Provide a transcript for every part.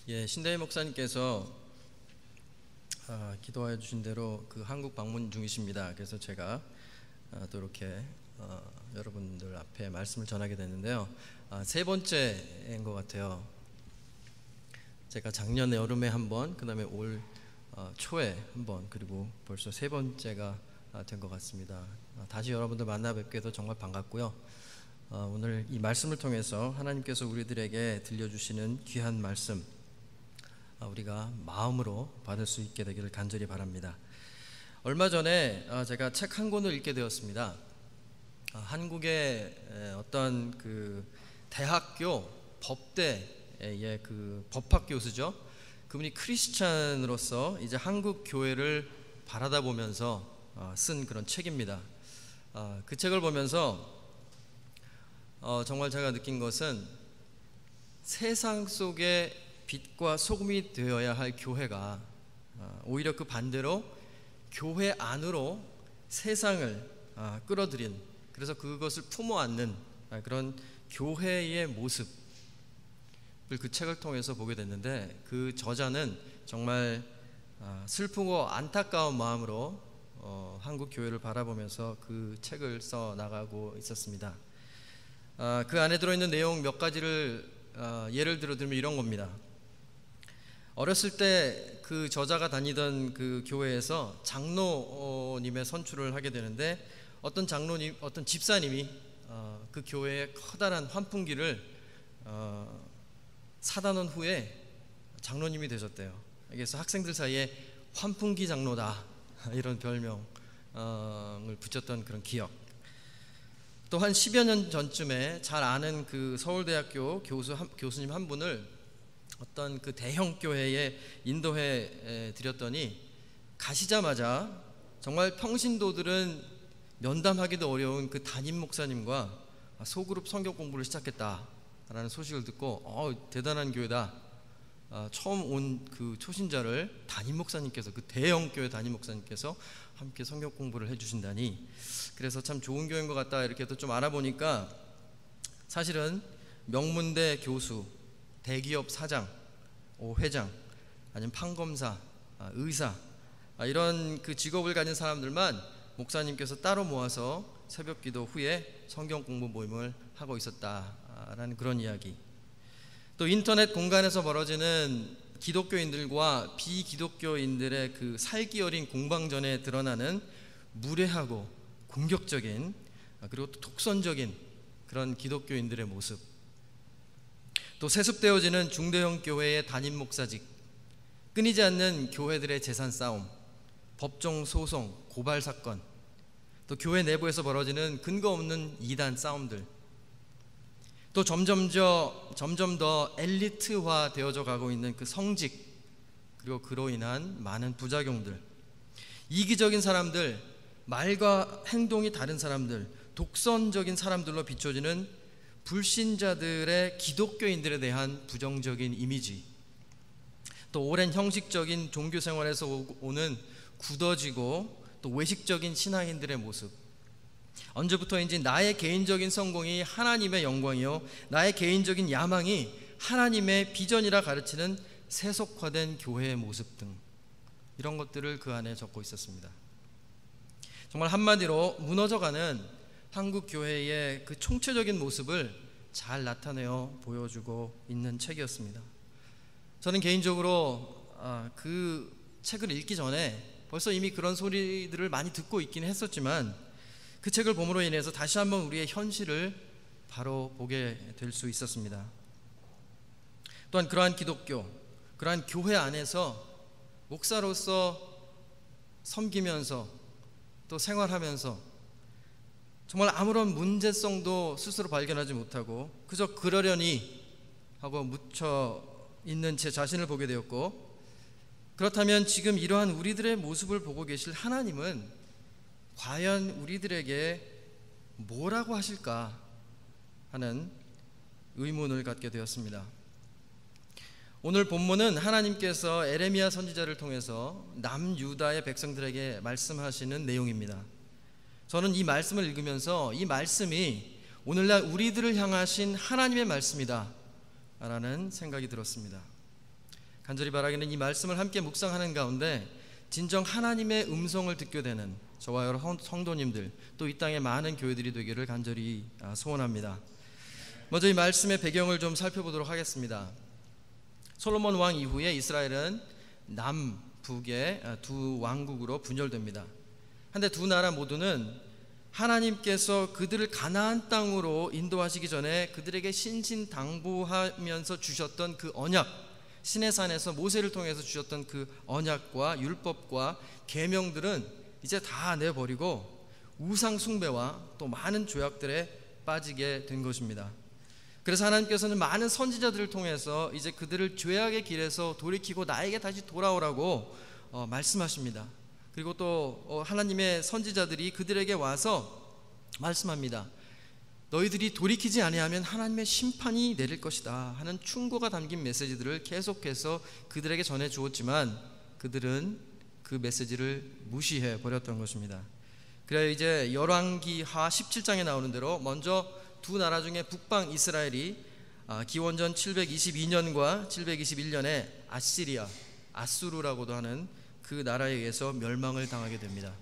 신대희 목사님께서 기도하여 주신 대로 그 한국 방문 중이십니다. 그래서 제가 또 이렇게 여러분들 앞에 말씀을 전하게 됐는데요. 세 번째인 것 같아요. 제가 작년 여름에 한 번, 그 다음에 올 초에 한 번, 그리고 벌써 세 번째가 된 것 같습니다. 다시 여러분들 만나 뵙게 해서 정말 반갑고요. 오늘 이 말씀을 통해서 하나님께서 우리들에게 들려주시는 귀한 말씀, 우리가 마음으로 받을 수 있게 되기를 간절히 바랍니다. 얼마 전에 제가 책 한 권을 읽게 되었습니다. 한국의 어떤 그 대학교 법대의 그 법학 교수죠. 그분이 크리스찬으로서 이제 한국 교회를 바라다 보면서 쓴 그런 책입니다. 그 책을 보면서 정말 제가 느낀 것은 세상 속에 빛과 소금이 되어야 할 교회가 오히려 그 반대로 교회 안으로 세상을 끌어들인, 그래서 그것을 품어 안는 그런 교회의 모습을 그 책을 통해서 보게 됐는데, 그 저자는 정말 슬프고 안타까운 마음으로 한국 교회를 바라보면서 그 책을 써 나가고 있었습니다. 그 안에 들어있는 내용 몇 가지를 예를 들어 들면 이런 겁니다. 어렸을 때 그 저자가 다니던 그 교회에서 장로님의 선출을 하게 되는데, 어떤 집사님이 그 교회에 커다란 환풍기를 사다 놓은 후에 장로님이 되셨대요. 그래서 학생들 사이에 환풍기 장로다 이런 별명을 붙였던 그런 기억. 또 한 10여 년 전쯤에 잘 아는 그 서울대학교 교수님 한 분을 어떤 그 대형 교회에 인도해 드렸더니, 가시자마자 정말 평신도들은 면담하기도 어려운 그 담임 목사님과 소그룹 성경 공부를 시작했다라는 소식을 듣고 대단한 교회다. 처음 온 그 초신자를 담임 목사님께서, 그 대형 교회 담임 목사님께서 함께 성경 공부를 해주신다니, 그래서 참 좋은 교회인 것 같다 이렇게 또 좀 알아보니까, 사실은 명문대 교수, 대기업 사장, 회장, 아니면 판검사, 의사, 이런 그 직업을 가진 사람들만 목사님께서 따로 모아서 새벽기도 후에 성경 공부 모임을 하고 있었다라는 그런 이야기. 또 인터넷 공간에서 벌어지는 기독교인들과 비기독교인들의 그 살기 어린 공방전에 드러나는 무례하고 공격적인, 그리고 또 독선적인 그런 기독교인들의 모습. 또 세습되어지는 중대형 교회의 담임 목사직, 끊이지 않는 교회들의 재산 싸움, 법정 소송, 고발 사건, 또 교회 내부에서 벌어지는 근거 없는 이단 싸움들, 또 점점 더 엘리트화 되어져 가고 있는 그 성직, 그리고 그로 인한 많은 부작용들, 이기적인 사람들, 말과 행동이 다른 사람들, 독선적인 사람들로 비춰지는 불신자들의 기독교인들에 대한 부정적인 이미지, 또 오랜 형식적인 종교 생활에서 오는 굳어지고 또 외식적인 신앙인들의 모습. 언제부터인지 나의 개인적인 성공이 하나님의 영광이요, 나의 개인적인 야망이 하나님의 비전이라 가르치는 세속화된 교회의 모습 등, 이런 것들을 그 안에 적고 있었습니다. 정말 한마디로 무너져가는 한국 교회의 그 총체적인 모습을 잘 나타내어 보여주고 있는 책이었습니다. 저는 개인적으로 그 책을 읽기 전에 벌써 이미 그런 소리들을 많이 듣고 있긴 했었지만, 그 책을 봄으로 인해서 다시 한번 우리의 현실을 바로 보게 될 수 있었습니다. 또한 그러한 기독교, 그러한 교회 안에서 목사로서 섬기면서 또 생활하면서 정말 아무런 문제성도 스스로 발견하지 못하고 그저 그러려니 하고 묻혀 있는 제 자신을 보게 되었고, 그렇다면 지금 이러한 우리들의 모습을 보고 계실 하나님은 과연 우리들에게 뭐라고 하실까 하는 의문을 갖게 되었습니다. 오늘 본문은 하나님께서 에레미야 선지자를 통해서 남유다의 백성들에게 말씀하시는 내용입니다. 저는 이 말씀을 읽으면서 이 말씀이 오늘날 우리들을 향하신 하나님의 말씀이다 라는 생각이 들었습니다. 간절히 바라기는 이 말씀을 함께 묵상하는 가운데 진정 하나님의 음성을 듣게 되는 저와 여러 성도님들, 또 이 땅의 많은 교회들이 되기를 간절히 소원합니다. 먼저 이 말씀의 배경을 좀 살펴보도록 하겠습니다. 솔로몬 왕 이후에 이스라엘은 남북의 두 왕국으로 분열됩니다. 한데 두 나라 모두는 하나님께서 그들을 가나안 땅으로 인도하시기 전에 그들에게 신신당부하면서 주셨던 그 언약, 시내산에서 모세를 통해서 주셨던 그 언약과 율법과 계명들은 이제 다 내버리고 우상 숭배와 또 많은 죄악들에 빠지게 된 것입니다. 그래서 하나님께서는 많은 선지자들을 통해서 이제 그들을 죄악의 길에서 돌이키고 나에게 다시 돌아오라고 말씀하십니다. 그리고 또 하나님의 선지자들이 그들에게 와서 말씀합니다. 너희들이 돌이키지 아니하면 하나님의 심판이 내릴 것이다 하는 충고가 담긴 메시지들을 계속해서 그들에게 전해 주었지만 그들은 그 메시지를 무시해 버렸던 것입니다. 그래야 이제 열왕기하 17장에 나오는 대로 먼저 두 나라 중에 북방 이스라엘이 기원전 722년과 721년에 아시리아, 아수르라고도 하는 그 나라에 의해서 멸망을 당하게 됩니다.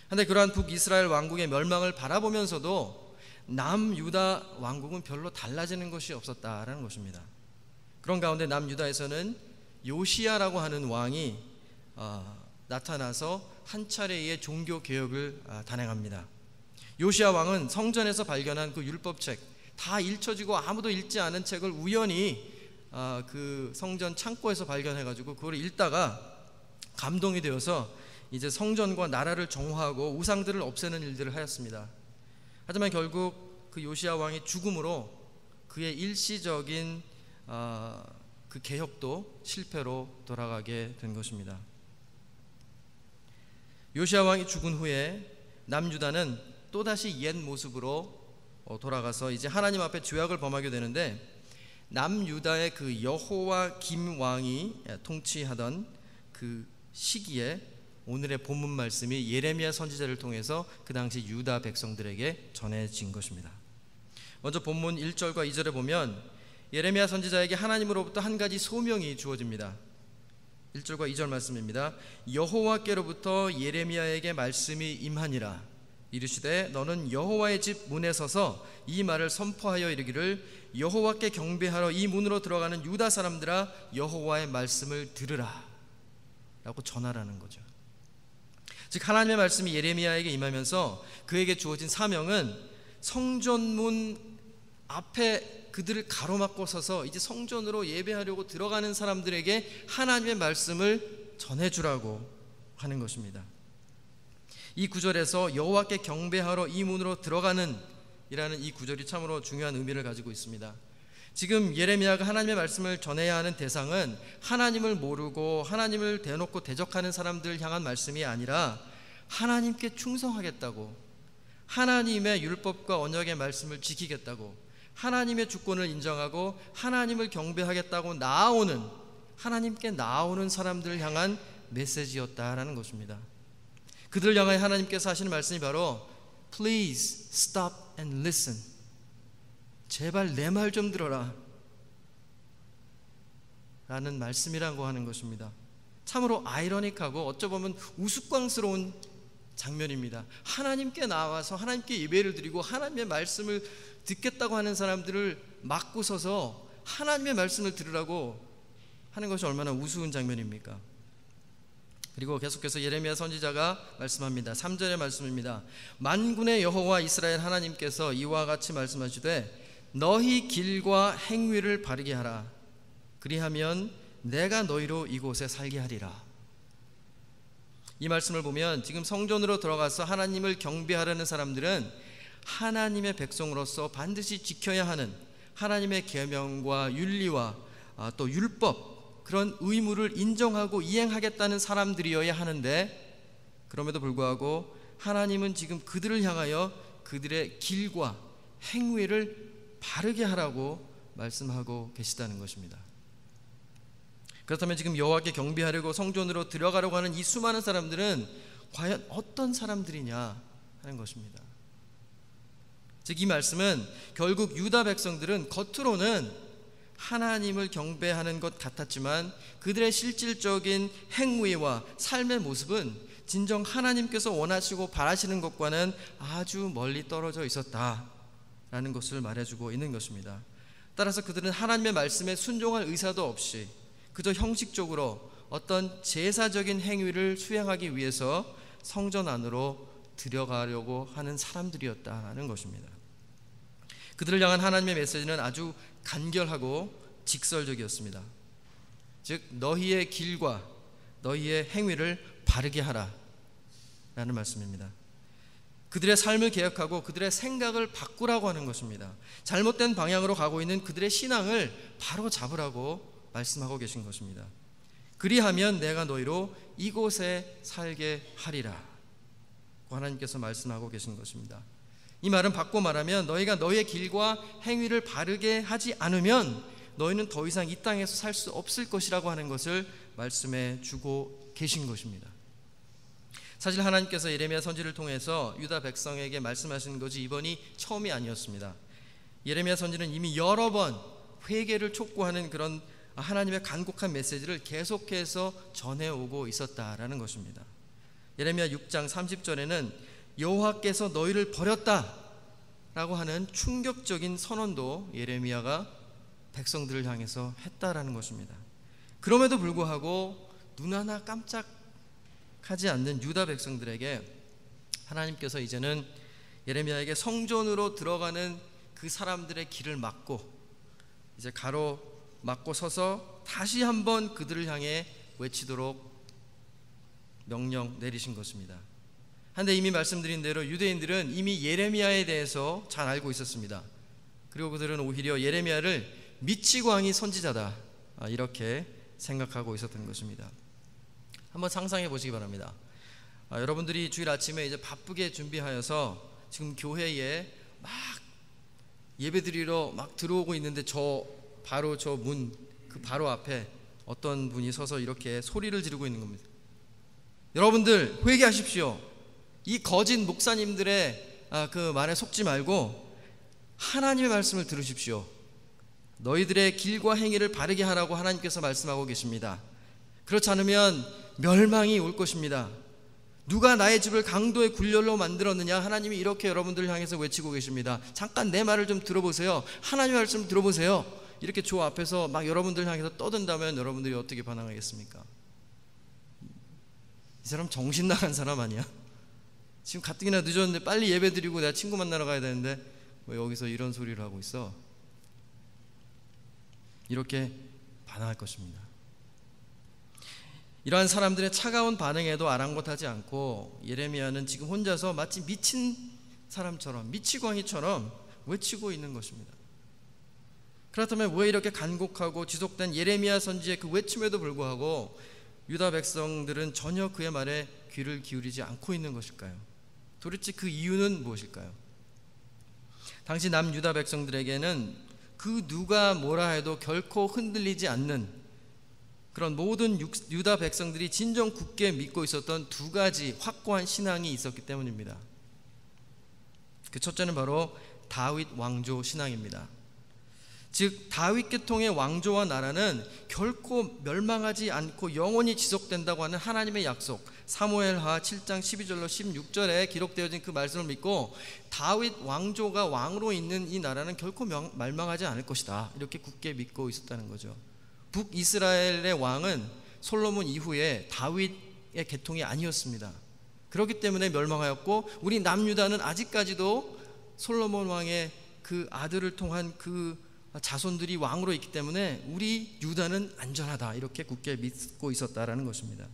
그런데 그러한 북이스라엘 왕국의 멸망을 바라보면서도 남유다 왕국은 별로 달라지는 것이 없었다라는 것입니다. 그런 가운데 남유다에서는 요시야라고 하는 왕이 나타나서 한 차례의 종교 개혁을 단행합니다. 요시야 왕은 성전에서 발견한 그 율법책, 다 읽혀지고 아무도 읽지 않은 책을 우연히 그 성전 창고에서 발견해가지고 그걸 읽다가 감동이 되어서 이제 성전과 나라를 정화하고 우상들을 없애는 일들을 하였습니다. 하지만 결국 그 요시야 왕의 죽음으로 그의 일시적인 그 개혁도 실패로 돌아가게 된 것입니다. 요시야 왕이 죽은 후에 남유다는 또다시 옛 모습으로 돌아가서 이제 하나님 앞에 죄악을 범하게 되는데, 남유다의 그 여호와 김 왕이 통치하던 그 시기에 오늘의 본문 말씀이 예레미야 선지자를 통해서 그 당시 유다 백성들에게 전해진 것입니다. 먼저 본문 1절과 2절에 보면 예레미야 선지자에게 하나님으로부터 한 가지 소명이 주어집니다. 1절과 2절 말씀입니다. 여호와께로부터 예레미야에게 말씀이 임하니라. 이르시되 너는 여호와의 집 문에 서서 이 말을 선포하여 이르기를 여호와께 경배하러 이 문으로 들어가는 유다 사람들아 여호와의 말씀을 들으라 라고 전하라는 거죠. 즉 하나님의 말씀이 예레미야에게 임하면서 그에게 주어진 사명은 성전문 앞에 그들을 가로막고 서서 이제 성전으로 예배하려고 들어가는 사람들에게 하나님의 말씀을 전해주라고 하는 것입니다. 이 구절에서 여호와께 경배하러 이 문으로 들어가는 이라는 이 구절이 참으로 중요한 의미를 가지고 있습니다. 지금 예레미야가 하나님의 말씀을 전해야 하는 대상은 하나님을 모르고 하나님을 대놓고 대적하는 사람들을 향한 말씀이 아니라 하나님께 충성하겠다고, 하나님의 율법과 언약의 말씀을 지키겠다고, 하나님의 주권을 인정하고 하나님을 경배하겠다고 하나님께 나아오는 사람들을 향한 메시지였다라는 것입니다. 그들을 향하여 하나님께서 하시는 말씀이 바로 Please stop and listen. 제발 내 말 좀 들어라 라는 말씀이라고 하는 것입니다. 참으로 아이러닉하고 어쩌보면 우스꽝스러운 장면입니다. 하나님께 나와서 하나님께 예배를 드리고 하나님의 말씀을 듣겠다고 하는 사람들을 막고 서서 하나님의 말씀을 들으라고 하는 것이 얼마나 우스운 장면입니까? 그리고 계속해서 예레미야 선지자가 말씀합니다. 3절의 말씀입니다. 만군의 여호와 이스라엘 하나님께서 이와 같이 말씀하시되 너희 길과 행위를 바르게 하라. 그리하면 내가 너희로 이곳에 살게 하리라. 이 말씀을 보면 지금 성전으로 들어가서 하나님을 경배하려는 사람들은 하나님의 백성으로서 반드시 지켜야 하는 하나님의 계명과 윤리와 또 율법, 그런 의무를 인정하고 이행하겠다는 사람들이어야 하는데, 그럼에도 불구하고 하나님은 지금 그들을 향하여 그들의 길과 행위를 바르게 하라고 말씀하고 계시다는 것입니다. 그렇다면 지금 여호와께 경배하려고 성전으로 들어가려고 하는 이 수많은 사람들은 과연 어떤 사람들이냐 하는 것입니다. 즉 이 말씀은 결국 유다 백성들은 겉으로는 하나님을 경배하는 것 같았지만 그들의 실질적인 행위와 삶의 모습은 진정 하나님께서 원하시고 바라시는 것과는 아주 멀리 떨어져 있었다라는 것을 말해주고 있는 것입니다. 따라서 그들은 하나님의 말씀에 순종할 의사도 없이 그저 형식적으로 어떤 제사적인 행위를 수행하기 위해서 성전 안으로 들어가려고 하는 사람들이었다는 것입니다. 그들을 향한 하나님의 메시지는 아주 간결하고 직설적이었습니다. 즉 너희의 길과 너희의 행위를 바르게 하라 라는 말씀입니다. 그들의 삶을 개혁하고 그들의 생각을 바꾸라고 하는 것입니다. 잘못된 방향으로 가고 있는 그들의 신앙을 바로 잡으라고 말씀하고 계신 것입니다. 그리하면 내가 너희로 이곳에 살게 하리라 하나님께서 말씀하고 계신 것입니다. 이 말은 바꿔 말하면 너희가 너희의 길과 행위를 바르게 하지 않으면 너희는 더 이상 이 땅에서 살 수 없을 것이라고 하는 것을 말씀해 주고 계신 것입니다. 사실 하나님께서 예레미야 선지를 통해서 유다 백성에게 말씀하신 것이 이번이 처음이 아니었습니다. 예레미야 선지는 이미 여러 번 회개를 촉구하는 그런 하나님의 간곡한 메시지를 계속해서 전해오고 있었다라는 것입니다. 예레미야 6장 30절에는 여호와께서 너희를 버렸다 라고 하는 충격적인 선언도 예레미야가 백성들을 향해서 했다라는 것입니다. 그럼에도 불구하고 눈 하나 깜짝하지 않는 유다 백성들에게 하나님께서 이제는 예레미야에게 성전으로 들어가는 그 사람들의 길을 막고 이제 가로막고 서서 다시 한번 그들을 향해 외치도록 명령 내리신 것입니다. 한데 이미 말씀드린 대로 유대인들은 이미 예레미야에 대해서 잘 알고 있었습니다. 그리고 그들은 오히려 예레미야를 미치광이 선지자다 이렇게 생각하고 있었던 것입니다. 한번 상상해 보시기 바랍니다. 여러분들이 주일 아침에 이제 바쁘게 준비하여서 지금 교회에 막 예배드리러 막 들어오고 있는데 바로 저 문 그 바로 앞에 어떤 분이 서서 이렇게 소리를 지르고 있는 겁니다. 여러분들 회개하십시오. 이 거짓 목사님들의 그 말에 속지 말고 하나님의 말씀을 들으십시오. 너희들의 길과 행위를 바르게 하라고 하나님께서 말씀하고 계십니다. 그렇지 않으면 멸망이 올 것입니다. 누가 나의 집을 강도의 굴렬로 만들었느냐, 하나님이 이렇게 여러분들을 향해서 외치고 계십니다. 잠깐 내 말을 좀 들어보세요. 하나님의 말씀 들어보세요. 이렇게 조 앞에서 막 여러분들 향해서 떠든다면 여러분들이 어떻게 반응하겠습니까? 이 사람 정신 나간 사람 아니야? 지금 가뜩이나 늦었는데 빨리 예배 드리고 내가 친구 만나러 가야 되는데 왜 여기서 이런 소리를 하고 있어? 이렇게 반응할 것입니다. 이러한 사람들의 차가운 반응에도 아랑곳하지 않고 예레미야는 지금 혼자서 마치 미친 사람처럼 미치광이처럼 외치고 있는 것입니다. 그렇다면 왜 이렇게 간곡하고 지속된 예레미야 선지의 그 외침에도 불구하고 유다 백성들은 전혀 그의 말에 귀를 기울이지 않고 있는 것일까요? 도대체 그 이유는 무엇일까요? 당시 남유다 백성들에게는 그 누가 뭐라 해도 결코 흔들리지 않는 그런 모든 유다 백성들이 진정 굳게 믿고 있었던 두 가지 확고한 신앙이 있었기 때문입니다. 그 첫째는 바로 다윗 왕조 신앙입니다. 즉 다윗 계통의 왕조와 나라는 결코 멸망하지 않고 영원히 지속된다고 하는 하나님의 약속, 사무엘하 7장 12절로 16절에 기록되어진 그 말씀을 믿고 다윗 왕조가 왕으로 있는 이 나라는 결코 멸망하지 않을 것이다, 이렇게 굳게 믿고 있었다는 거죠. 북이스라엘의 왕은 솔로몬 이후에 다윗의 계통이 아니었습니다. 그렇기 때문에 멸망하였고 우리 남유다는 아직까지도 솔로몬 왕의 그 아들을 통한 그 자손들이 왕으로 있기 때문에 우리 유다는 안전하다, 이렇게 굳게 믿고 있었다라는 것입니다.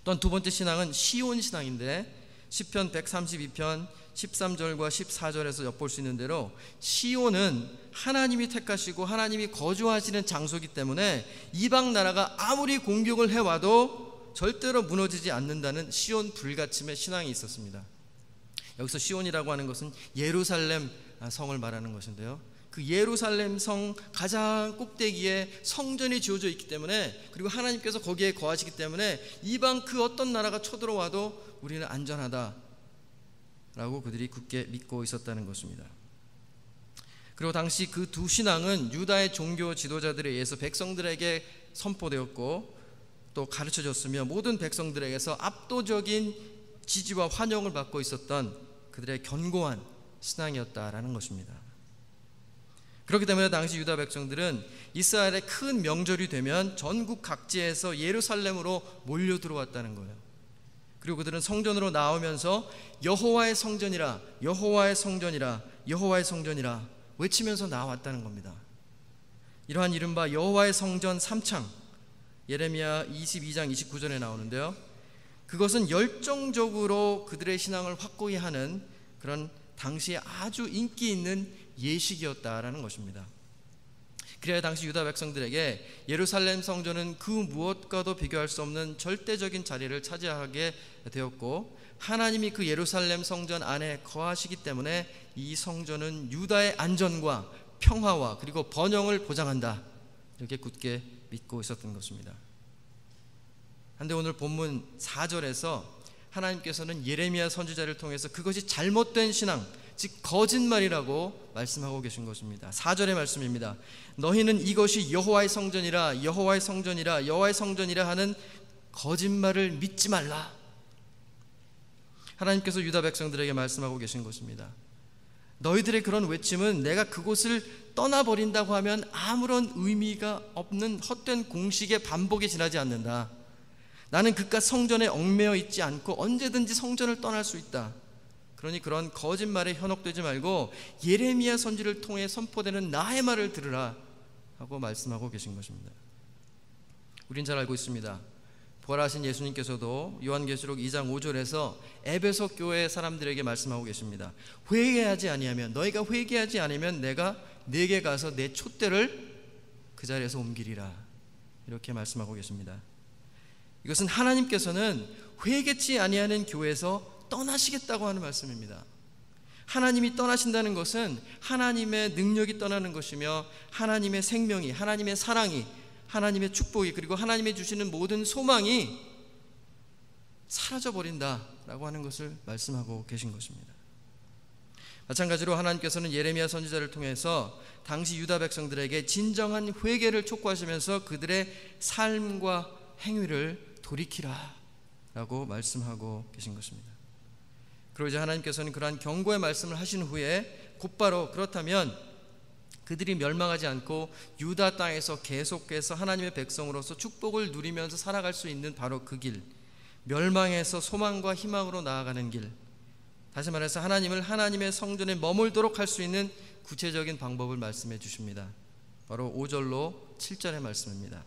또한 두 번째 신앙은 시온 신앙인데 시편 132편 13절과 14절에서 엿볼 수 있는 대로 시온은 하나님이 택하시고 하나님이 거주하시는 장소이기 때문에 이방 나라가 아무리 공격을 해와도 절대로 무너지지 않는다는 시온 불가침의 신앙이 있었습니다. 여기서 시온이라고 하는 것은 예루살렘 성을 말하는 것인데요, 그 예루살렘 성 가장 꼭대기에 성전이 지어져 있기 때문에, 그리고 하나님께서 거기에 거하시기 때문에 이방 그 어떤 나라가 쳐들어와도 우리는 안전하다 라고 그들이 굳게 믿고 있었다는 것입니다. 그리고 당시 그 두 신앙은 유다의 종교 지도자들에 의해서 백성들에게 선포되었고 또 가르쳐졌으며 모든 백성들에게서 압도적인 지지와 환영을 받고 있었던 그들의 견고한 신앙이었다라는 것입니다. 그렇기 때문에 당시 유다 백성들은 이스라엘의 큰 명절이 되면 전국 각지에서 예루살렘으로 몰려 들어왔다는 거예요. 그리고 그들은 성전으로 나오면서 여호와의 성전이라, 여호와의 성전이라, 여호와의 성전이라 외치면서 나왔다는 겁니다. 이러한 이른바 여호와의 성전 3창, 예레미야 22장 29절에 나오는데요, 그것은 열정적으로 그들의 신앙을 확고히 하는 그런 당시에 아주 인기 있는 예식이었다라는 것입니다. 그래야 당시 유다 백성들에게 예루살렘 성전은 그 무엇과도 비교할 수 없는 절대적인 자리를 차지하게 되었고, 하나님이 그 예루살렘 성전 안에 거하시기 때문에 이 성전은 유다의 안전과 평화와 그리고 번영을 보장한다, 이렇게 굳게 믿고 있었던 것입니다. 그런데 오늘 본문 4절에서 하나님께서는 예레미야 선지자를 통해서 그것이 잘못된 신앙, 즉 거짓말이라고 말씀하고 계신 것입니다. 4절의 말씀입니다. 너희는 이것이 여호와의 성전이라, 여호와의 성전이라, 여호와의 성전이라 하는 거짓말을 믿지 말라. 하나님께서 유다 백성들에게 말씀하고 계신 것입니다. 너희들의 그런 외침은 내가 그곳을 떠나버린다고 하면 아무런 의미가 없는 헛된 공식의 반복에 지나지 않는다. 나는 그깟 성전에 얽매여 있지 않고 언제든지 성전을 떠날 수 있다. 그러니 그런 거짓말에 현혹되지 말고 예레미야 선지를 통해 선포되는 나의 말을 들으라 하고 말씀하고 계신 것입니다. 우린 잘 알고 있습니다. 부활하신 예수님께서도 요한계시록 2장 5절에서 에베소 교회 사람들에게 말씀하고 계십니다. 회개하지 아니하면, 너희가 회개하지 않으면 내가 네게 가서 내 촛대를 그 자리에서 옮기리라, 이렇게 말씀하고 계십니다. 이것은 하나님께서는 회개치 아니하는 교회에서 떠나시겠다고 하는 말씀입니다. 하나님이 떠나신다는 것은 하나님의 능력이 떠나는 것이며 하나님의 생명이, 하나님의 사랑이, 하나님의 축복이, 그리고 하나님이 주시는 모든 소망이 사라져버린다라고 하는 것을 말씀하고 계신 것입니다. 마찬가지로 하나님께서는 예레미야 선지자를 통해서 당시 유다 백성들에게 진정한 회개를 촉구하시면서 그들의 삶과 행위를 돌이키라 라고 말씀하고 계신 것입니다. 그리고 이제 하나님께서는 그러한 경고의 말씀을 하신 후에 곧바로 그렇다면 그들이 멸망하지 않고 유다 땅에서 계속해서 하나님의 백성으로서 축복을 누리면서 살아갈 수 있는 바로 그 길, 멸망에서 소망과 희망으로 나아가는 길, 다시 말해서 하나님을 하나님의 성전에 머물도록 할 수 있는 구체적인 방법을 말씀해 주십니다. 바로 5절로 7절의 말씀입니다.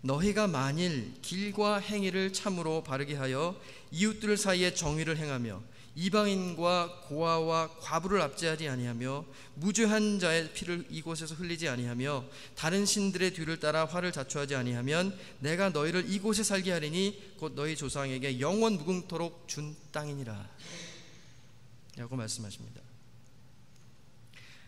너희가 만일 길과 행위를 참으로 바르게 하여 이웃들 사이에 정의를 행하며 이방인과 고아와 과부를 압제하지 아니하며 무죄한 자의 피를 이곳에서 흘리지 아니하며 다른 신들의 뒤를 따라 화를 자초하지 아니하면 내가 너희를 이곳에 살게 하리니 곧 너희 조상에게 영원 무궁토록 준 땅이니라 라고 말씀하십니다.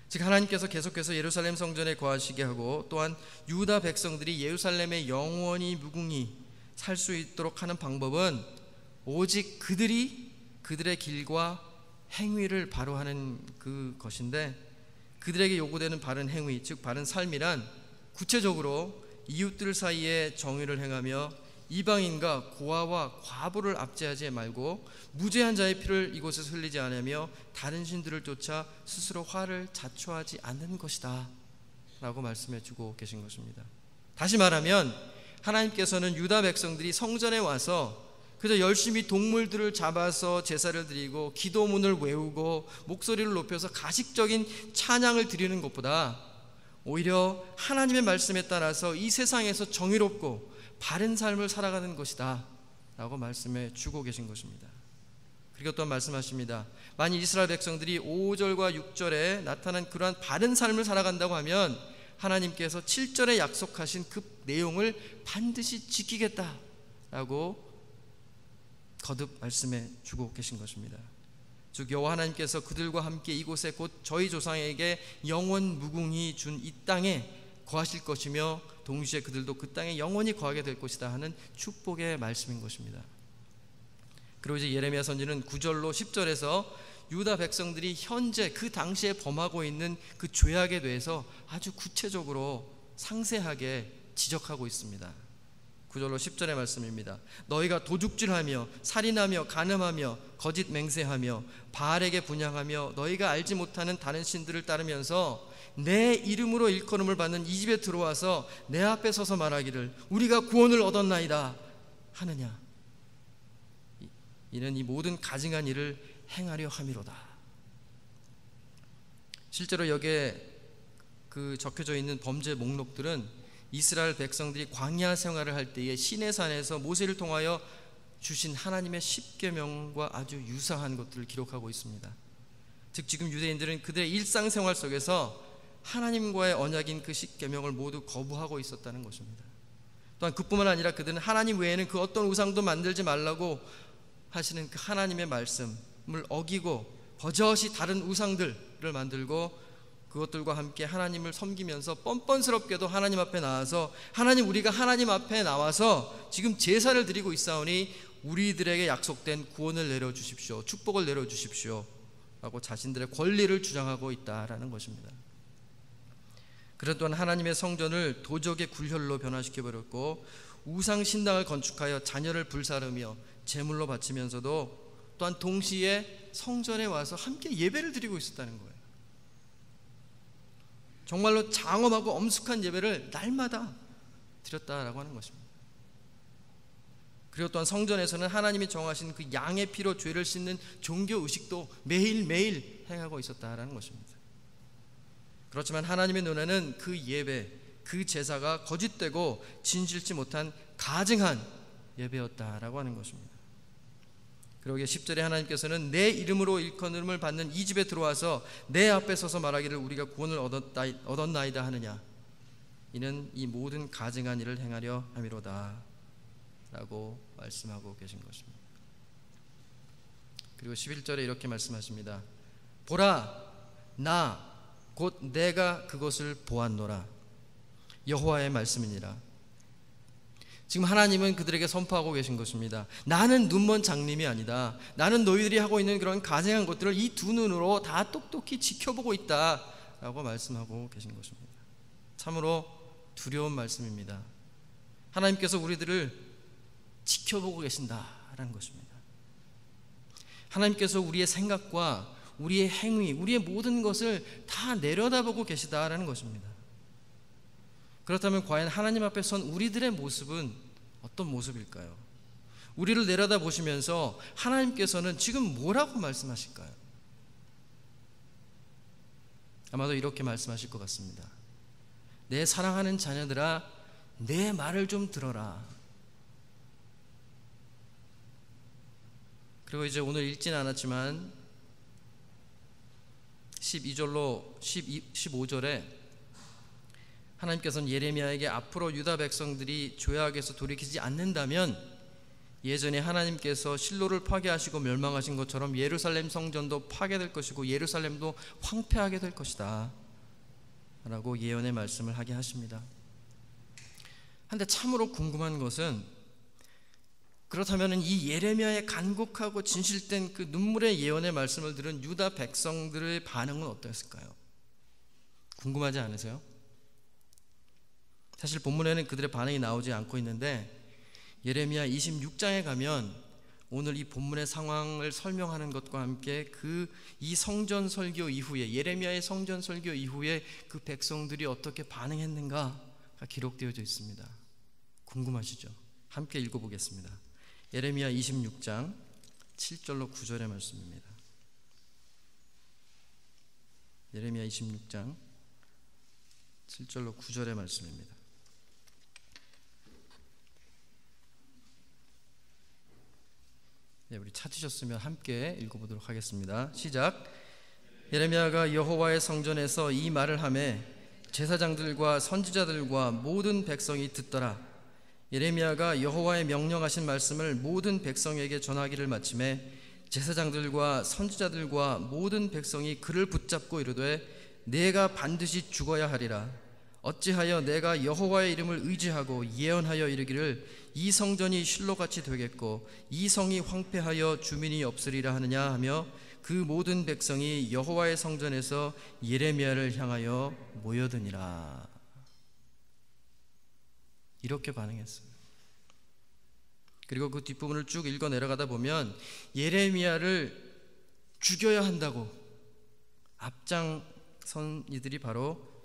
즉 하나님께서 계속해서 예루살렘 성전에 거하시게 하고 또한 유다 백성들이 예루살렘에 영원히 무궁히 살 수 있도록 하는 방법은 오직 그들의 길과 행위를 바로 하는 그것인데, 그들에게 요구되는 바른 행위, 즉 바른 삶이란 구체적으로 이웃들 사이에 정의를 행하며 이방인과 고아와 과부를 압제하지 말고 무죄한 자의 피를 이곳에서 흘리지 않으며 다른 신들을 쫓아 스스로 화를 자초하지 않는 것이다 라고 말씀해 주고 계신 것입니다. 다시 말하면 하나님께서는 유다 백성들이 성전에 와서 그저 열심히 동물들을 잡아서 제사를 드리고 기도문을 외우고 목소리를 높여서 가식적인 찬양을 드리는 것보다 오히려 하나님의 말씀에 따라서 이 세상에서 정의롭고 바른 삶을 살아가는 것이다 라고 말씀해 주고 계신 것입니다. 그리고 또한 말씀하십니다. 만일 이스라엘 백성들이 5절과 6절에 나타난 그러한 바른 삶을 살아간다고 하면 하나님께서 7절에 약속하신 그 내용을 반드시 지키겠다라고 거듭 말씀해 주고 계신 것입니다. 즉 여호와 하나님께서 그들과 함께 이곳에 곧 저희 조상에게 영원 무궁히 준 이 땅에 거하실 것이며 동시에 그들도 그 땅에 영원히 거하게 될 것이다 하는 축복의 말씀인 것입니다. 그리고 이제 예레미야 선지는 9절로 10절에서 유다 백성들이 현재 그 당시에 범하고 있는 그 죄악에 대해서 아주 구체적으로 상세하게 지적하고 있습니다. 9절로 10절의 말씀입니다. 너희가 도둑질하며 살인하며 간음하며 거짓 맹세하며 바알에게 분향하며 너희가 알지 못하는 다른 신들을 따르면서 내 이름으로 일컬음을 받는 이 집에 들어와서 내 앞에 서서 말하기를 우리가 구원을 얻었나이다 하느냐. 이는 이 모든 가증한 일을 행하려 함이로다. 실제로 여기에 그 적혀져 있는 범죄 목록들은 이스라엘 백성들이 광야 생활을 할 때에 시내산에서 모세를 통하여 주신 하나님의 십계명과 아주 유사한 것들을 기록하고 있습니다. 즉 지금 유대인들은 그들의 일상생활 속에서 하나님과의 언약인 그 십계명을 모두 거부하고 있었다는 것입니다. 또한 그뿐만 아니라 그들은 하나님 외에는 그 어떤 우상도 만들지 말라고 하시는 그 하나님의 말씀을 어기고 버젓이 다른 우상들을 만들고 그것들과 함께 하나님을 섬기면서 뻔뻔스럽게도 하나님 앞에 나와서 하나님, 우리가 하나님 앞에 나와서 지금 제사를 드리고 있사오니 우리들에게 약속된 구원을 내려주십시오, 축복을 내려주십시오 라고 자신들의 권리를 주장하고 있다라는 것입니다. 그런 또한 하나님의 성전을 도적의 굴혈로 변화시켜버렸고 우상 신당을 건축하여 자녀를 불사르며 제물로 바치면서도 또한 동시에 성전에 와서 함께 예배를 드리고 있었다는 거예요. 정말로 장엄하고 엄숙한 예배를 날마다 드렸다라고 하는 것입니다. 그리고 또한 성전에서는 하나님이 정하신 그 양의 피로 죄를 씻는 종교 의식도 매일매일 행하고 있었다라는 것입니다. 그렇지만 하나님의 눈에는 그 예배, 그 제사가 거짓되고 진실치 못한 가증한 예배였다라고 하는 것입니다. 그러기에 10절에 하나님께서는 내 이름으로 일컬음을 받는 이 집에 들어와서 내 앞에 서서 말하기를 우리가 구원을 얻었나이다 하느냐. 이는 이 모든 가증한 일을 행하려 함이로다 라고 말씀하고 계신 것입니다. 그리고 11절에 이렇게 말씀하십니다. 보라, 나 곧 내가 그것을 보았노라. 여호와의 말씀이니라. 지금 하나님은 그들에게 선포하고 계신 것입니다. 나는 눈먼 장님이 아니다. 나는 너희들이 하고 있는 그런 가증한 것들을 이 두 눈으로 다 똑똑히 지켜보고 있다 라고 말씀하고 계신 것입니다. 참으로 두려운 말씀입니다. 하나님께서 우리들을 지켜보고 계신다라는 것입니다. 하나님께서 우리의 생각과 우리의 행위, 우리의 모든 것을 다 내려다보고 계시다라는 것입니다. 그렇다면 과연 하나님 앞에 선 우리들의 모습은 어떤 모습일까요? 우리를 내려다보시면서 하나님께서는 지금 뭐라고 말씀하실까요? 아마도 이렇게 말씀하실 것 같습니다. 내 사랑하는 자녀들아, 내 말을 좀 들어라. 그리고 이제 오늘 읽지는 않았지만 12절로 15절에 하나님께서는 예레미야에게 앞으로 유다 백성들이 죄악에서 돌이키지 않는다면 예전에 하나님께서 실로를 파괴하시고 멸망하신 것처럼 예루살렘 성전도 파괴될 것이고 예루살렘도 황폐하게 될 것이다 라고 예언의 말씀을 하게 하십니다. 그런데 참으로 궁금한 것은 그렇다면 이 예레미야의 간곡하고 진실된 그 눈물의 예언의 말씀을 들은 유다 백성들의 반응은 어떠했을까요? 궁금하지 않으세요? 사실 본문에는 그들의 반응이 나오지 않고 있는데 예레미야 26장에 가면 오늘 이 본문의 상황을 설명하는 것과 함께 이 성전 설교 이후에 예레미야의 성전 설교 이후에 그 백성들이 어떻게 반응했는가가 기록되어져 있습니다. 궁금하시죠? 함께 읽어보겠습니다. 예레미야 26장 7절로 9절의 말씀입니다. 예레미야 26장 7절로 9절의 말씀입니다. 네, 우리 찾으셨으면 함께 읽어보도록 하겠습니다. 시작. 예레미야가 여호와의 성전에서 이 말을 하매 제사장들과 선지자들과 모든 백성이 듣더라. 예레미야가 여호와의 명령하신 말씀을 모든 백성에게 전하기를 마침에 제사장들과 선지자들과 모든 백성이 그를 붙잡고 이르되 내가 반드시 죽어야 하리라. 어찌하여 내가 여호와의 이름을 의지하고 예언하여 이르기를 이 성전이 실로같이 되겠고 이 성이 황폐하여 주민이 없으리라 하느냐 하며 그 모든 백성이 여호와의 성전에서 예레미야를 향하여 모여드니라. 이렇게 반응했어요. 그리고 그 뒷부분을 쭉 읽어 내려가다 보면 예레미야를 죽여야 한다고 앞장선 이들이 바로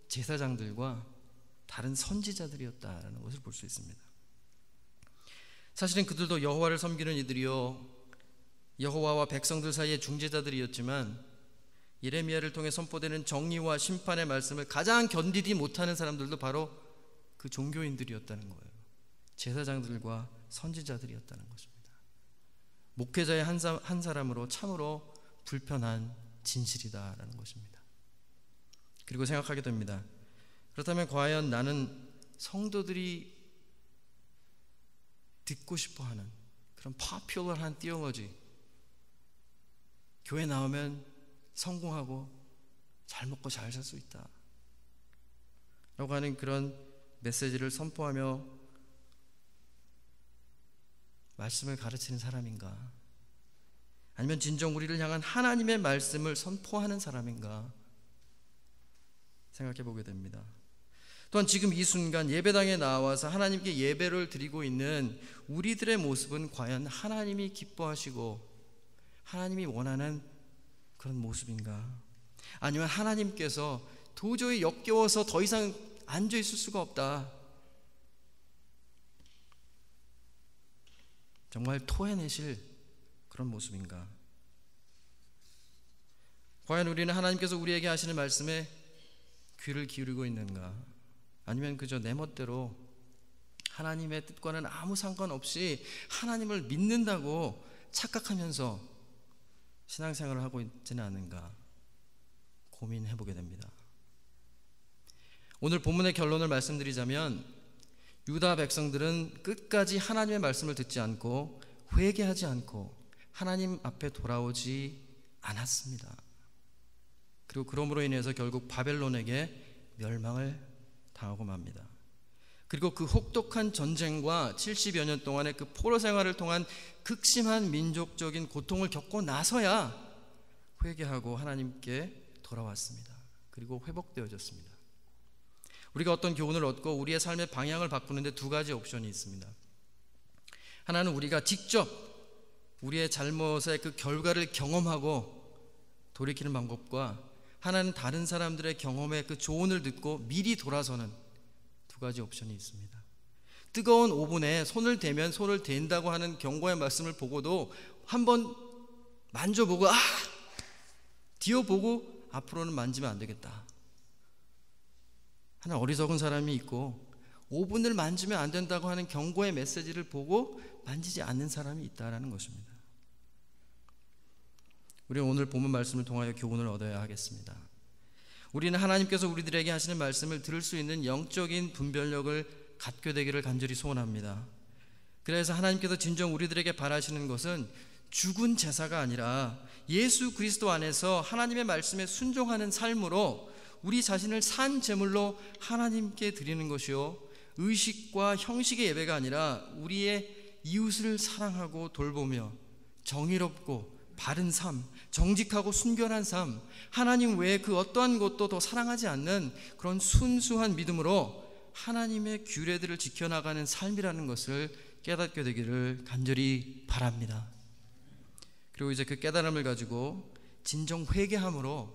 제사장들과 다른 선지자들이었다라는 것을 볼 수 있습니다. 사실은 그들도 여호와를 섬기는 이들이요, 여호와와 백성들 사이의 중재자들이었지만 예레미야를 통해 선포되는 정의와 심판의 말씀을 가장 견디지 못하는 사람들도 바로 그 종교인들이었다는 거예요. 제사장들과 선지자들이었다는 것입니다. 목회자의 한 사람으로 참으로 불편한 진실이다라는 것입니다. 그리고 생각하게 됩니다. 그렇다면 과연 나는 성도들이 듣고 싶어하는 그런 파퓰러한 띠어로지, 교회 나오면 성공하고 잘 먹고 잘 살 수 있다 라고 하는 그런 메시지를 선포하며 말씀을 가르치는 사람인가, 아니면 진정 우리를 향한 하나님의 말씀을 선포하는 사람인가 생각해 보게 됩니다. 또한 지금 이 순간 예배당에 나와서 하나님께 예배를 드리고 있는 우리들의 모습은 과연 하나님이 기뻐하시고 하나님이 원하는 그런 모습인가, 아니면 하나님께서 도저히 역겨워서 더 이상 앉아 있을 수가 없다, 정말 토해내실 그런 모습인가? 과연 우리는 하나님께서 우리에게 하시는 말씀에 귀를 기울이고 있는가, 아니면 그저 내 멋대로 하나님의 뜻과는 아무 상관없이 하나님을 믿는다고 착각하면서 신앙생활을 하고 있지는 않은가 고민해 보게 됩니다. 오늘 본문의 결론을 말씀드리자면 유다 백성들은 끝까지 하나님의 말씀을 듣지 않고 회개하지 않고 하나님 앞에 돌아오지 않았습니다. 그리고 그러므로 인해서 결국 바벨론에게 멸망을 당하고 맙니다. 그리고 그 혹독한 전쟁과 70여 년 동안의 그 포로 생활을 통한 극심한 민족적인 고통을 겪고 나서야 회개하고 하나님께 돌아왔습니다. 그리고 회복되어졌습니다. 우리가 어떤 교훈을 얻고 우리의 삶의 방향을 바꾸는데 두 가지 옵션이 있습니다. 하나는 우리가 직접 우리의 잘못의 그 결과를 경험하고 돌이키는 방법과, 하나는 다른 사람들의 경험의 그 조언을 듣고 미리 돌아서는 두 가지 옵션이 있습니다. 뜨거운 오븐에 손을 대면 손을 댄다고 하는 경고의 말씀을 보고도 한번 만져보고 뒤어보고 앞으로는 만지면 안 되겠다 하는 어리석은 사람이 있고, 오븐을 만지면 안 된다고 하는 경고의 메시지를 보고 만지지 않는 사람이 있다는 것입니다. 우리는 오늘 본문 말씀을 통하여 교훈을 얻어야 하겠습니다. 우리는 하나님께서 우리들에게 하시는 말씀을 들을 수 있는 영적인 분별력을 갖게 되기를 간절히 소원합니다. 그래서 하나님께서 진정 우리들에게 바라시는 것은 죽은 제사가 아니라 예수 그리스도 안에서 하나님의 말씀에 순종하는 삶으로 우리 자신을 산 제물로 하나님께 드리는 것이요, 의식과 형식의 예배가 아니라 우리의 이웃을 사랑하고 돌보며 정의롭고 바른 삶, 정직하고 순결한 삶, 하나님 외에 그 어떠한 것도 더 사랑하지 않는 그런 순수한 믿음으로 하나님의 규례들을 지켜나가는 삶이라는 것을 깨닫게 되기를 간절히 바랍니다. 그리고 이제 그 깨달음을 가지고 진정 회개함으로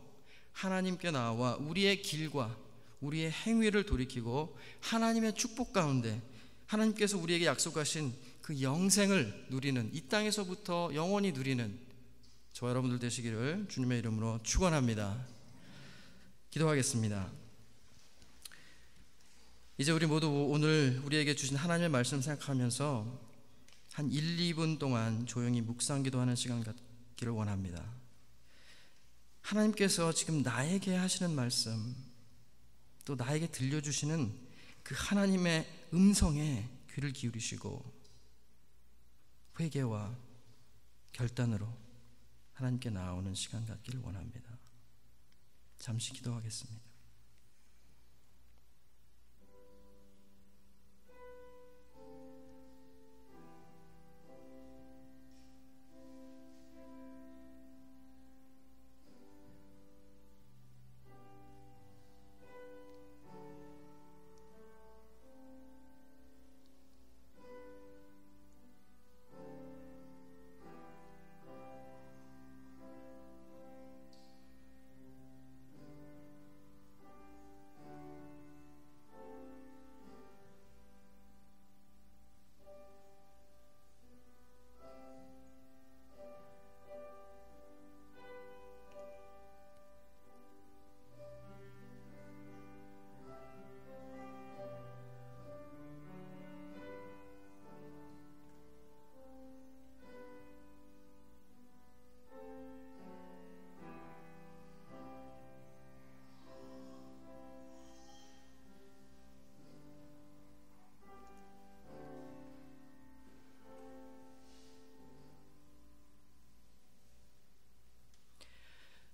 하나님께 나와 우리의 길과 우리의 행위를 돌이키고 하나님의 축복 가운데 하나님께서 우리에게 약속하신 그 영생을 누리는, 이 땅에서부터 영원히 누리는 저와 여러분들 되시기를 주님의 이름으로 축원합니다. 기도하겠습니다. 이제 우리 모두 오늘 우리에게 주신 하나님의 말씀 생각하면서 한 1, 2분 동안 조용히 묵상 기도하는 시간 갖기를 원합니다. 하나님께서 지금 나에게 하시는 말씀, 또 나에게 들려주시는 그 하나님의 음성에 귀를 기울이시고 회개와 결단으로 하나님께 나아오는 시간 갖기를 원합니다. 잠시 기도하겠습니다.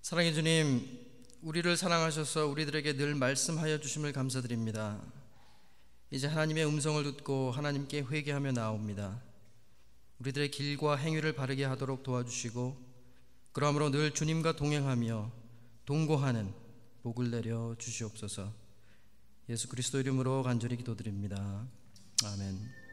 사랑의 주님, 우리를 사랑하셔서 우리들에게 늘 말씀하여 주심을 감사드립니다. 이제 하나님의 음성을 듣고 하나님께 회개하며 나옵니다. 우리들의 길과 행위를 바르게 하도록 도와주시고 그러므로 늘 주님과 동행하며 동거하는 복을 내려 주시옵소서. 예수 그리스도 이름으로 간절히 기도드립니다. 아멘.